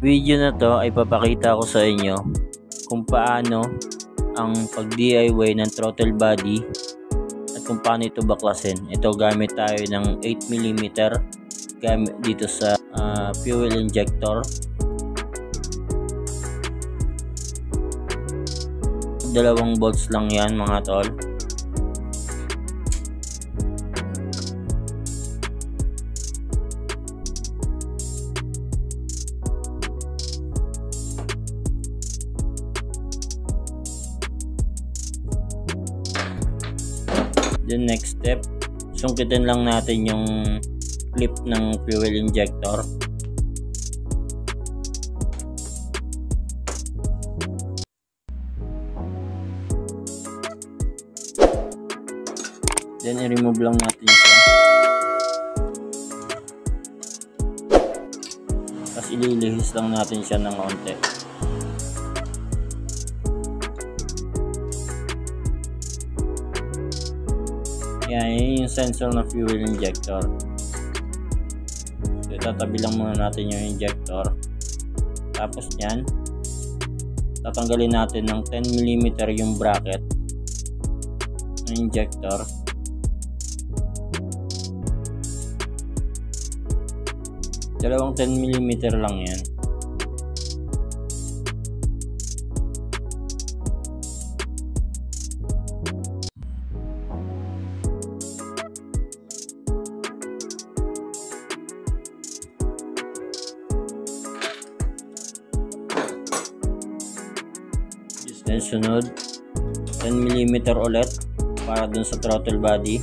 Video na to ay papakita ko sa inyo kung paano ang pag-DIY ng throttle body at kung paano ito baklasin. Ito gamit tayo ng 8mm gamit dito sa fuel injector. Dalawang bolts lang yan mga tol. The next step, sungkitin lang natin yung clip ng fuel injector. Then i-remove lang natin siya. Tapos ililihis lang natin siya ng konti. Yan yung sensor na fuel injector. So itatabi lang muna natin yung injector. Tapos yan, tatanggalin natin ng 10mm yung bracket ng injector. Dalawang 10mm lang yan. Then sunod 10mm ulit para dun sa throttle body.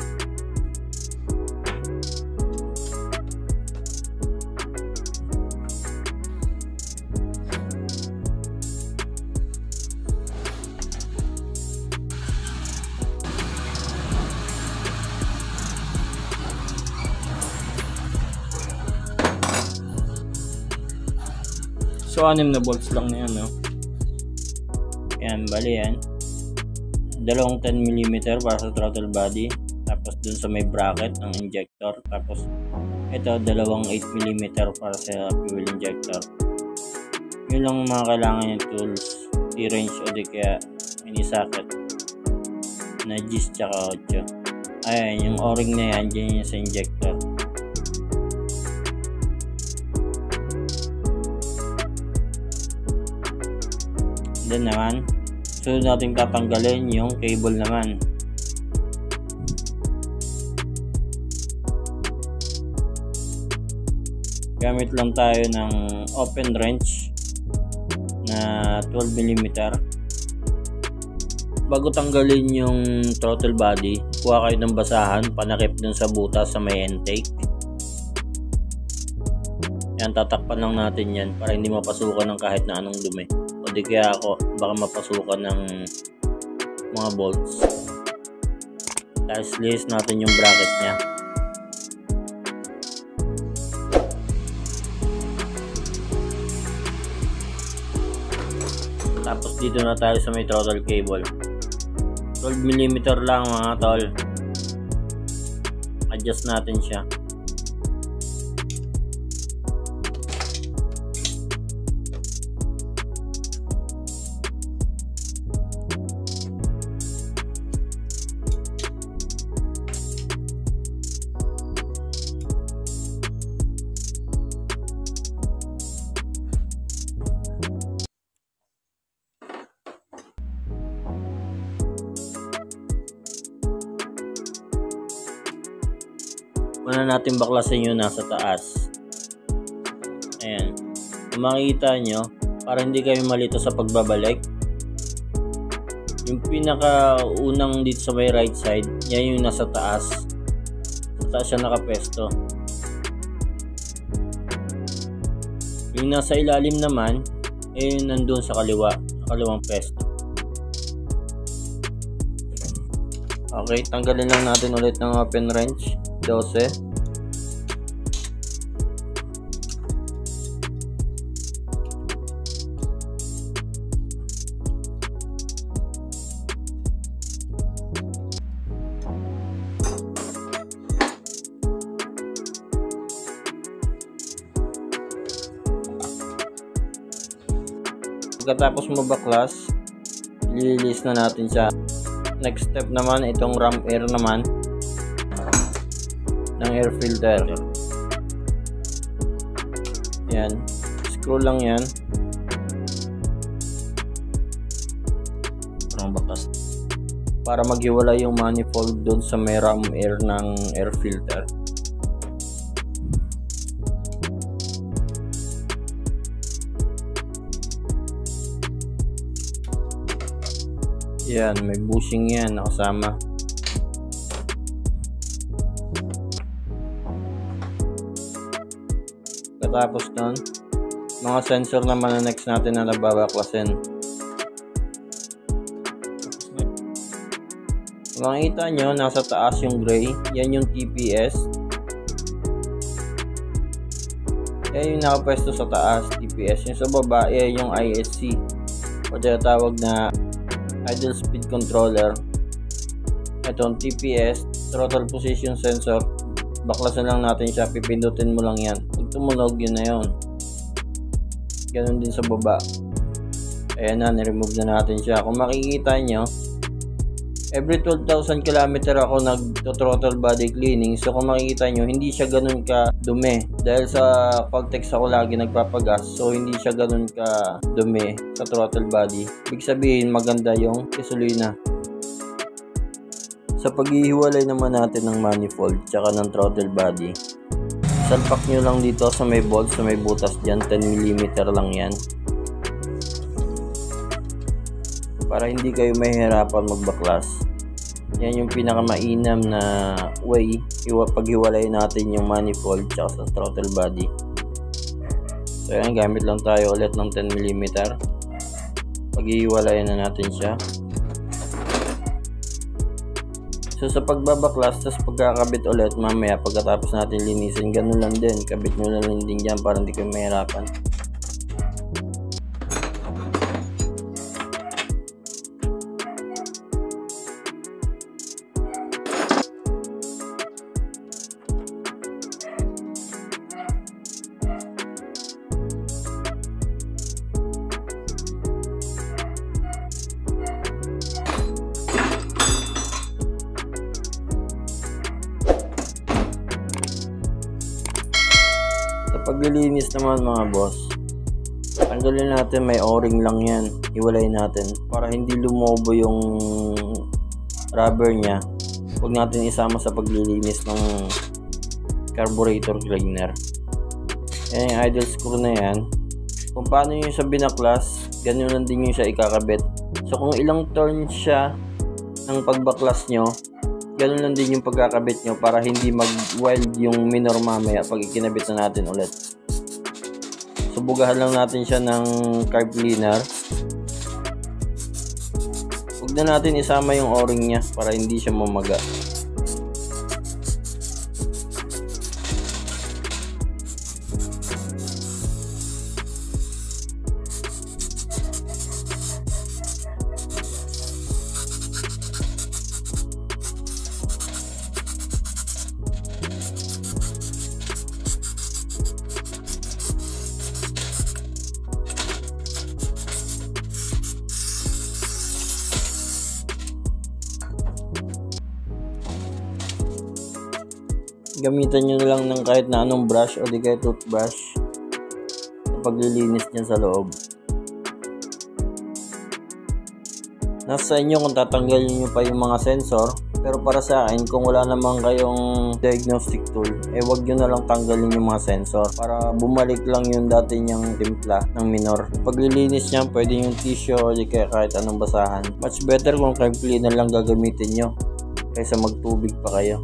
So 6 na bolts lang na yan, no? Yan, bali yan. Dalawang 10mm para sa throttle body. Tapos dun sa may bracket ng injector. Tapos ito, dalawang 8mm para sa fuel injector. Yun lang mga kailangan yung tools. T-wrench o di kaya mini socket na Gis tsaka 8. Ayan, yung o-ring na yan, dyan yung sa injector. Then naman, sunod natin tatanggalin yung cable naman. Gamit lang tayo ng open wrench na 12mm. Bago tanggalin yung throttle body, kuha kayo ng basahan, panakip dun sa butas sa may intake. Yan, tatakpan lang natin yan para hindi mapasukan ng kahit na anong dumi. O di kaya ako baka mapasukan ng mga bolts. Tapos lihis natin yung bracket nya. Tapos dito na tayo sa may throttle cable. 12mm lang mga tol. Adjust natin siya. Una natin baklasin yung nasa taas. Ayan. Kung makikita nyo, para hindi kayo malito sa pagbabalik, yung pinaka unang dito sa may right side, yan yung nasa taas. Sa taas siya nakapesto. Yung nasa ilalim naman, yung nandun sa kaliwa, sa kaliwang pesto. Okay, tanggalin lang natin ulit ng open wrench. 12. Pagkatapos mabaklas, i-release na natin siya. Next step naman, itong ram air naman ng air filter. Yan, screw lang yan. Parang bakas. Para maghiwala yung manifold doon sa may ram air ng air filter. Yan, may bushing yan nakasama. Katapos nun, mga sensor naman na next natin na nababaklasin. Kung makikita nyo, nasa taas yung gray, yan yung TPS. Yan yung nakapwesto sa taas, TPS. Yung sa baba, yan yung ISC o tinatawag na idle speed controller. Itong TPS, throttle position sensor, baklasan lang natin siya, pipindutin mo lang yan. Pag tumunog, yun na yun. Ganun din sa baba. Ayan na, niremove na natin siya. Kung makikita nyo, every 12,000 km ako nag-throttle body cleaning. So kung makikita nyo, hindi siya ganun ka dumi. Dahil sa Caltex ako lagi nagpapagas, so hindi siya ganun ka dumi sa throttle body. Ibig sabihin, maganda yung gasolina. Sa paghihiwalay naman natin ng manifold tsaka ng throttle body, salpak nyo lang dito sa may bolt, sa may butas dyan, 10mm lang yan. Para hindi kayo mahihirapan magbaklas. Yan yung pinakamainam na way paghiwalay natin yung manifold tsaka sa throttle body. So yan, gamit lang tayo ulit ng 10mm. Paghiwalay na natin siya. So sa pagbabaklas, tapos pagkakabit ulit mamaya pagkatapos natin linisin, ganun lang din, kabit nyo lang din dyan para hindi kayo mahirapan. Paglilinis naman mga boss, tanggalin natin, may o-ring lang yan, iwalay natin para hindi lumobo yung rubber nya. Huwag natin isama sa paglilinis ng carburetor cleaner. Yan yung idle screw na yan. Kung paano yung sa binaklas, ganyan lang din yung siya ikakabit. So kung ilang turns siya ng pagbaklas nyo, ganun lang din yung pagkakabit nyo para hindi mag-wild yung minor mamaya pag ikinabit na natin ulit. So bugahan lang natin siya ng carb cleaner. Huwag na natin isama yung o-ring nya para hindi siya mamaga. Gamitan nyo na lang ng kahit na anong brush o di kaya toothbrush sa paglilinis niyan sa loob. Nasa inyo kung tatanggalin nyo pa yung mga sensor, pero para sa akin, kung wala naman kayong diagnostic tool, wag nyo na lang tanggalin yung mga sensor para bumalik lang yung dati nyang timpla ng minor. Paglilinis niyan, pwede yung tissue o di kaya kahit anong basahan. Much better kung carb cleaner lang gagamitin nyo kaysa magtubig pa kayo.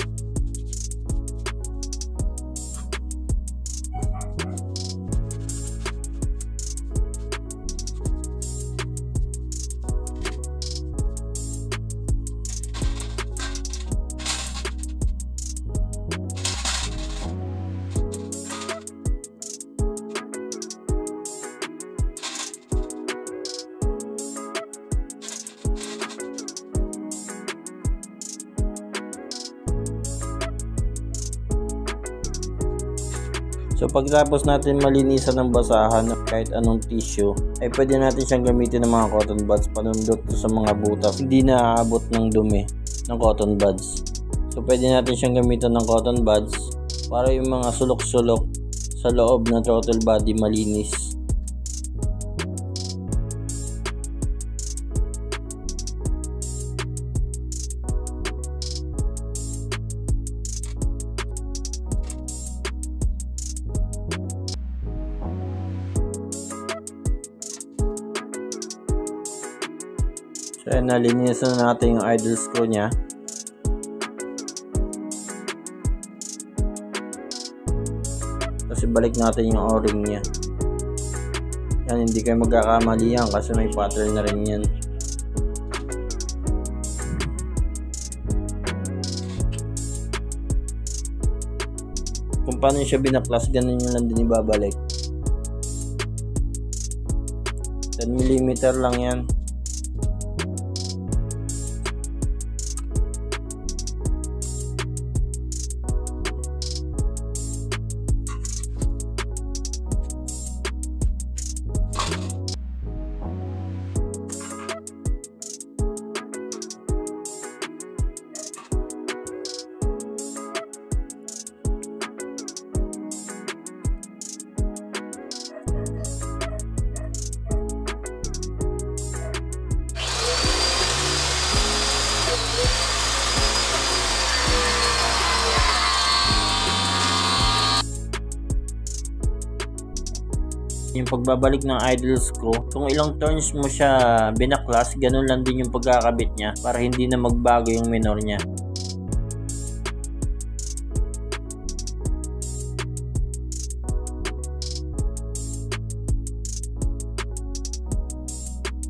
So pagtapos natin malinisan ng basahan kahit anong tissue, ay pwede natin siyang gamitin ng mga cotton buds panundot sa mga butas. Hindi na aabot ng dumi ng cotton buds. So pwede natin siyang gamitin ng cotton buds para yung mga sulok-sulok sa loob ng throttle body malinis. So ayan, nalinisan na natin yung idle screw nya. Kasi balik natin yung o-ring nya. Yan, hindi kayo magkakamali yan kasi may pattern na rin yan. Kung paano siya binaklas, ganun yun lang din ibabalik. 10mm lang yan. Yung pagbabalik ng idle screw, kung ilang turns mo siya binaklas, ganun lang din yung pagkakabit niya para hindi na magbago yung minor niya.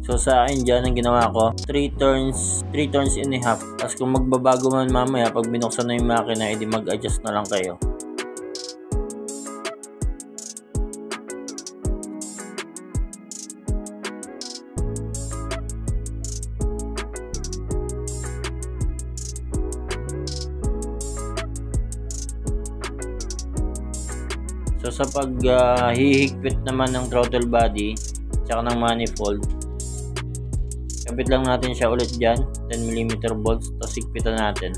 So sa akin dyan, ang ginawa ko, 3 turns and a half. Tapos kung magbabago man mamaya, pag binuksan na yung makina, edi mag-adjust na lang kayo. So sa paghihigpit naman ng throttle body tsaka ng manifold, kabit lang natin siya ulit dyan, 10mm bolts, tapos higpitan natin.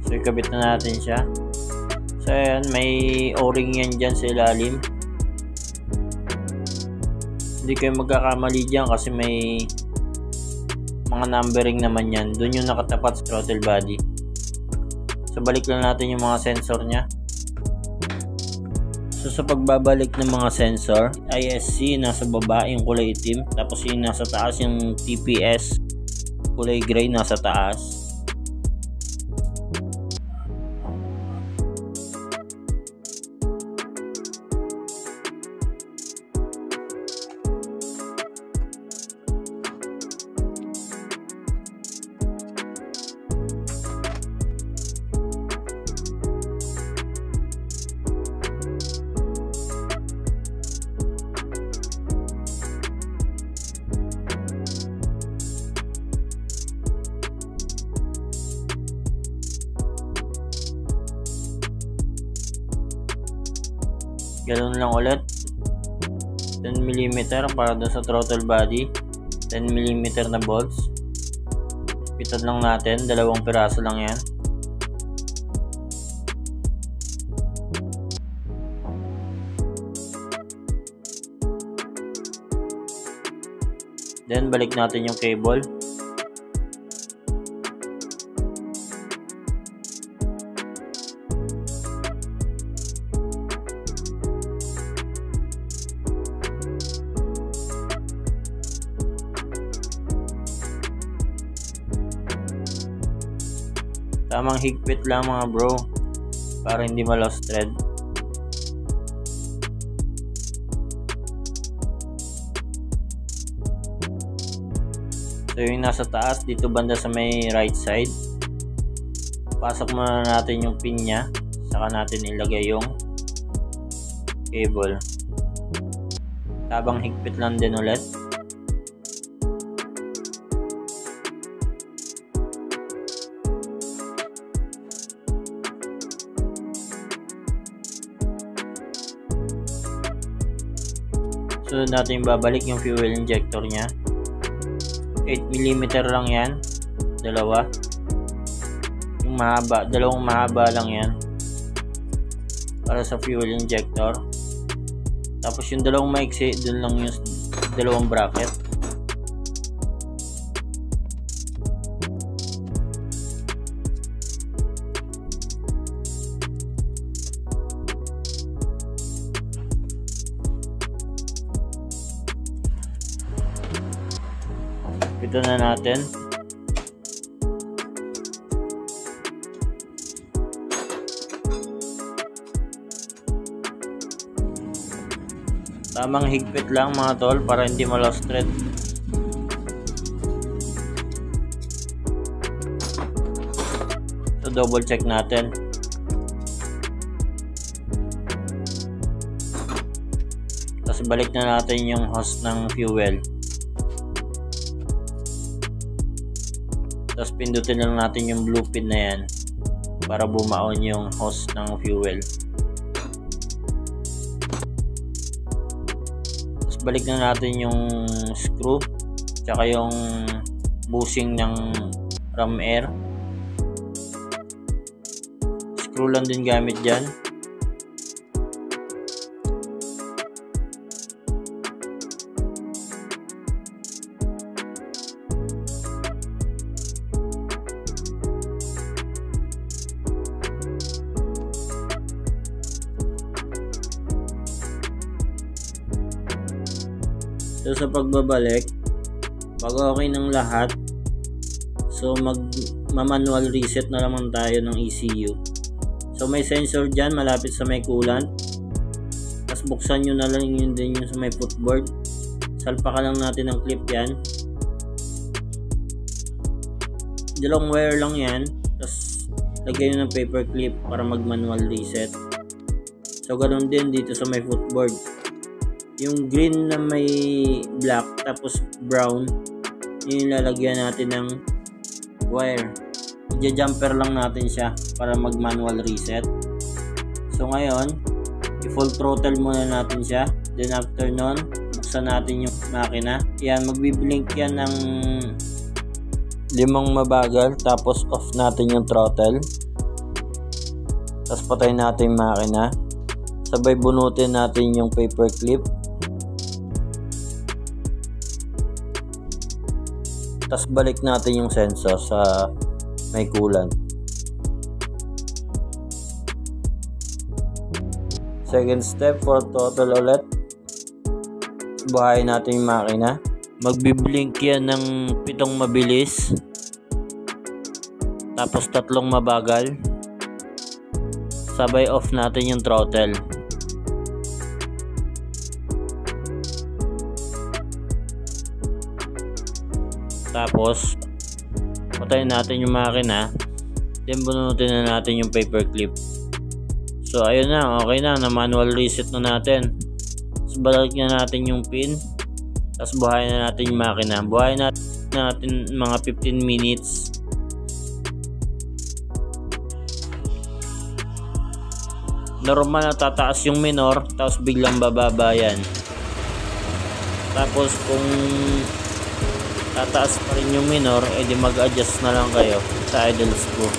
So ikabit na natin siya. So ayan, may o-ring yan dyan sa ilalim. Hindi kayo magkakamali dyan kasi may mga numbering naman yan. Doon yung nakatapat sa throttle body. So balik lang natin yung mga sensor nya. So sa pagbabalik ng mga sensor, ISC nasa baba yung kulay itim, tapos yung nasa taas yung TPS kulay gray nasa taas. Ganun lang ulit, 10mm para dun sa throttle body, 10mm na bolts. Pitan lang natin, 2 piraso lang yan. Then balik natin yung cable. Tamang higpit lang mga bro para hindi ma-lost thread. So yung nasa taas dito banda sa may right side, pasok muna natin yung pin nya, saka natin ilagay yung cable. Tabang higpit lang din ulit. So natin babalik yung fuel injector nya. 8mm lang yan, dalawa. Yung mahaba, dalawang mahaba lang yan para sa fuel injector. Tapos yung dalawang maiksi, dun lang yung dalawang bracket. Ito na natin. Tamang higpit lang mga tol para hindi ma-lost thread. So double check natin. Tapos balik na natin yung hose ng fuel. Tapos pindutin lang natin yung blue pin na yan para bumaon yung hose ng fuel. Tapos balik na natin yung screw tsaka yung bushing ng ram air. Screw lang din gamit dyan. So sa pagbabalik, pag okay ng lahat, so manual reset na naman tayo ng ECU. So may sensor dyan malapit sa may coolant. Tapos buksan nyo na lang yun din yung sa may footboard. Salpakan lang natin ng clip yan. Dalawang wire lang yan. Tapos lagyan nyo ng paper clip para mag manual reset. So ganoon din dito sa may footboard. Yung green na may black tapos brown, yun lalagyan natin ng wire. I-jumper lang natin siya para mag manual reset. So ngayon, i-full throttle muna natin siya. Then after nun, buksan natin yung makina. Yan, magbiblink yan ng 5 mabagal. Tapos off natin yung throttle. Tapos patay natin yung makina. Sabay bunutin natin yung paper clip. Tapos balik natin yung sensor sa may coolant. Second step for throttle ulit. Buhayin natin yung makina. Magbiblink yan ng 7 mabilis. Tapos 3 mabagal. Sabay off natin yung throttle. Tapos patayin natin yung makina. Then bunutin na natin yung paper clip. So ayun na, okay na manual reset na natin. Tapos balik na natin yung pin. Tapos buhayin na natin yung makina. Buhayin natin mga 15 minutes. Normal na tataas yung minor, tapos biglang bababa yan. Tapos kung tataas pa rin yung minor, edi mag-adjust na lang kayo sa idle screw.